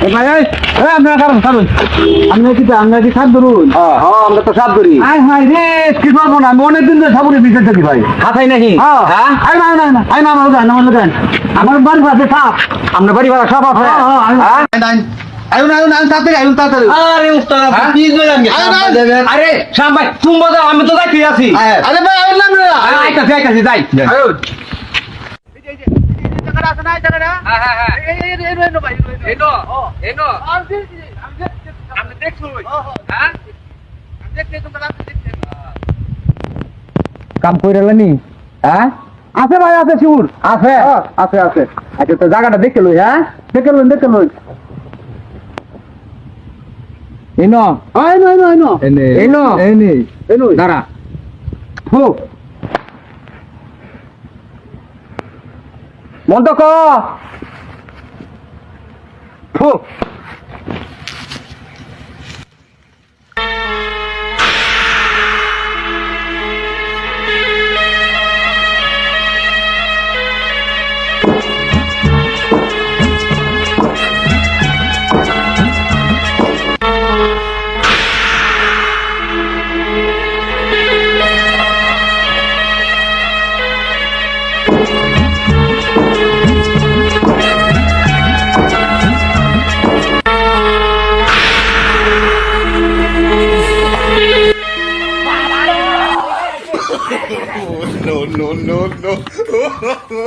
ভাই আপনারা কারণ ছাড়ুন আমরা কি সাপ ধরুন আমরা তো সাপ ধরি আয় হাই রে কি করবো না আমি অনেকদিন ধরে সাপুরের ভিতরে থাকি ভাই হাতাই নাকি হ্যাঁ আয় না না না আয় না আমার গান আমার বাড়ি পাশে সাপ আপনার বাড়ি ভাড়া সাপ আছে আরে উস্তাদ কি কইলেন আরে শ্যাম ভাই তুমি বলো আমি তো যাইতে আছি আরে ভাই আইলাম না আইতাছি যাই কাম কইরা নি হ্যাঁ আছে ভাই আছে শিউর আছে আছে আছে আচ্ছা তো জায়গাটা দেখে লই হ্যাঁ দেখে লুন এনো আয় না এনো এনো দাঁড়া হো মন্ত ক হো no, no, no, no.